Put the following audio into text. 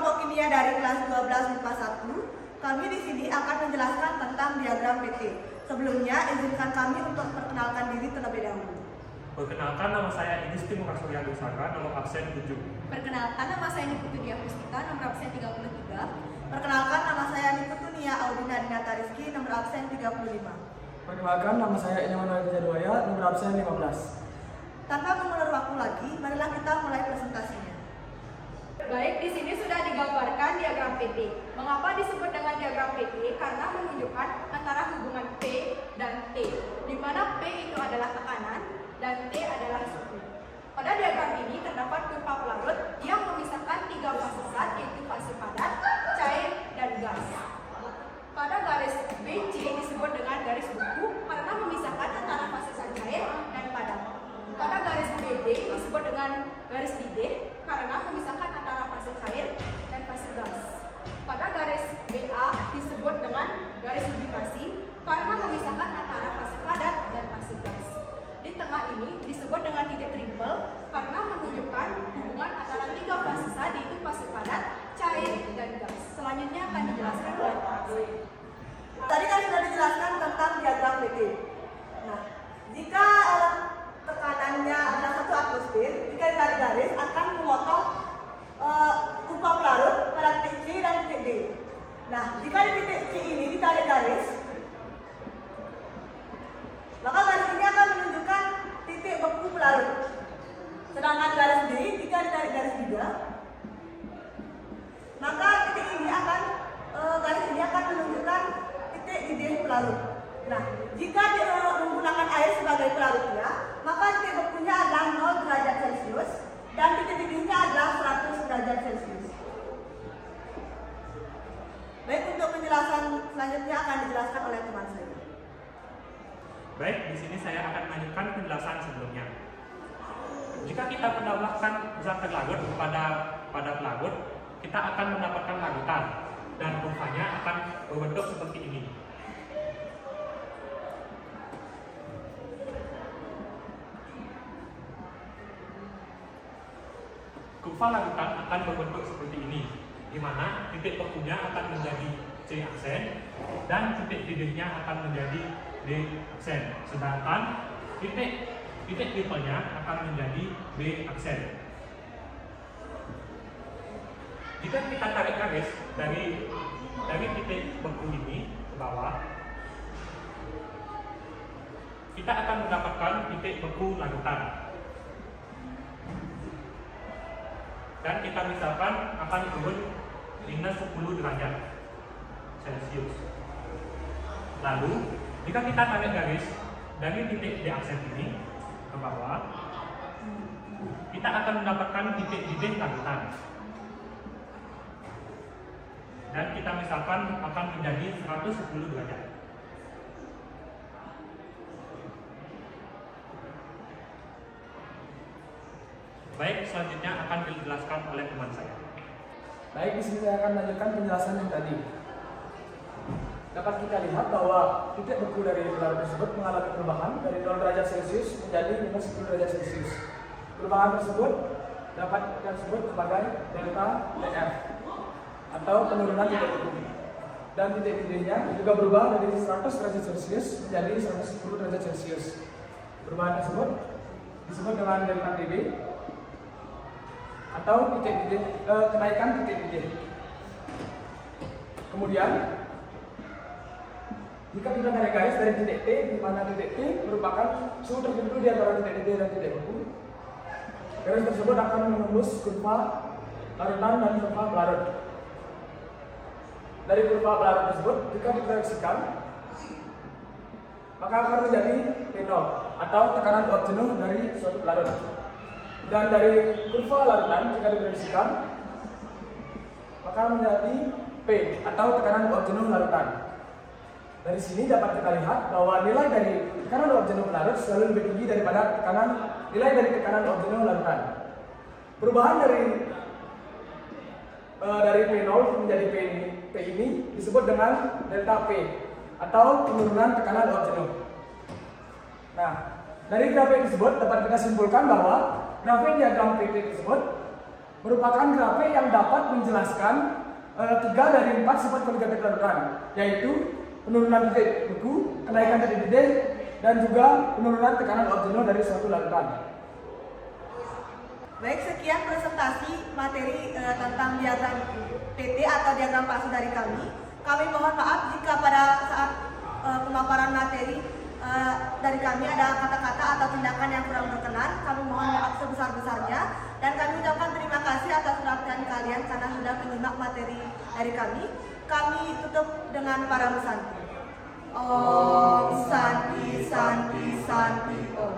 kelompok kimia dari kelas 12 MIPA 1, kami di sini akan menjelaskan tentang diagram PT. Sebelumnya, izinkan kami untuk perkenalkan diri terlebih dahulu. Perkenalkan, nama saya Idris Timur Surya Dusara, nomor absen 7. Perkenalkan, nama saya Niputu Dia Pustika, nomor absen 33. Perkenalkan, nama saya Niputu Nia Audina Dinata Rizky, nomor absen 35. Perkenalkan, nama saya Inyaman Jadwaya, nomor absen 15. Tanpa mengulur waktu lagi, marilah kita mulai presentasinya. Baik, di sini sudah digambarkan diagram PT. Mengapa disebut dengan diagram PT? Karena menunjukkan antara hubungan P dan T, di mana P itu adalah tekanan dan T adalah suhu. Pada diagram ini terdapat kurva pelarut yang memisahkan tiga fase zat, yaitu fase padat, cair, dan gas. Pada garis BC disebut dengan garis buku karena memisahkan antara fase zat cair dan padat. Pada garis BD disebut dengan garis didih karena memisahkan antara fase cair dan fase gas. Pada garis BA disebut dengan garis sublimasi karena memisahkan antara fase padat dan fase gas. Di tengah ini disebut dengan titik triple karena menunjukkan hubungan antara tiga fase zat, yaitu fase padat, cair, dan gas. Selanjutnya akan dijelaskan oleh Pak. Tadi kan sudah dijelaskan tentang diagram PT. Nah, jika tekanannya adalah 1 atmosfer, jika ditarik garis akan memotong kurva pelarut pada titik C dan titik D. Nah, jika di titik C ini ditarik garis, maka garis ini akan menunjukkan titik beku pelarut. Sedangkan garis D, jika ditarik garis juga, maka titik ini akan garis ini akan menunjukkan titik didih pelarut. Nah, jika menggunakan air sebagai pelarutnya, maka titik bekunya adalah 0 derajat Celcius dan titik didihnya adalah 100 derajat Celcius. Baik, untuk penjelasan selanjutnya akan dijelaskan oleh teman saya. Baik, di sini saya akan melanjutkan penjelasan sebelumnya. Jika kita menambahkan zat pelarut pada pelarut, kita akan mendapatkan larutan dan kurvanya akan berbentuk seperti ini. Kurva larutan akan berbentuk seperti ini, di mana titik bekunya akan menjadi C aksen dan titik didihnya akan menjadi D aksen, sedangkan titik triplenya akan menjadi B aksen. Jika kita tarik garis dari titik beku ini ke bawah, kita akan mendapatkan titik beku larutan. Dan kita misalkan akan turun minus 10 derajat Celcius. Lalu, jika kita tarik garis dari titik D aksen ini ke bawah, kita akan mendapatkan titik didih larutan. Dan kita misalkan akan menjadi 110 derajat. Baik, selanjutnya akan dijelaskan oleh teman saya. Baik, di sini saya akan melanjutkan penjelasan yang tadi. Dapat kita lihat bahwa titik beku dari pelarut tersebut mengalami perubahan dari 0 derajat Celcius menjadi minus 10 derajat Celcius. Perubahan tersebut dapat kita sebut sebagai delta TF atau penurunan titik beku. Dan titik didihnya juga berubah dari 100 derajat Celcius menjadi 110 derajat Celcius. Perubahan tersebut disebut dengan delta TB atau kenaikan titik didih. Kemudian, jika kita tarik garis dari titik T, di mana titik T merupakan suhu tertentu di antara titik didih dan titik beku, garis tersebut akan menembus kurva larutan dan kurva pelarut. Dari kurva pelarut tersebut, jika diproyeksikan, maka akan menjadi P0 atau tekanan uap jenuh dari suatu pelarut. Dan dari kurva larutan, jika diproyeksikan, maka menjadi P atau tekanan uap jenuh larutan. Dari sini dapat kita lihat bahwa nilai dari tekanan uap jenuh pelarut selalu lebih tinggi daripada nilai dari tekanan uap jenuh larutan. Perubahan dari P0 menjadi P ini disebut dengan delta P atau penurunan tekanan uap jenuh. Nah, dari grafik tersebut dapat kita simpulkan bahwa grafik diagram PT tersebut merupakan grafik yang dapat menjelaskan 3 dari 4 sifat koligatif larutan, yaitu penurunan titik beku, kenaikan titik, dan juga penurunan tekanan uap jenuh dari suatu larutan. Baik, sekian presentasi materi tentang diagram PT atau diagram fase dari kami. Kami mohon maaf jika pada saat pemaparan materi dari kami ada kata-kata atau tindakan yang kurang berkenan. Kami mohon maaf sebesar-besarnya dan kami ucapkan terima kasih atas perhatian kalian karena sudah menyimak materi dari kami. Kami tutup dengan para musanti. Om Santi Santi Santi Om.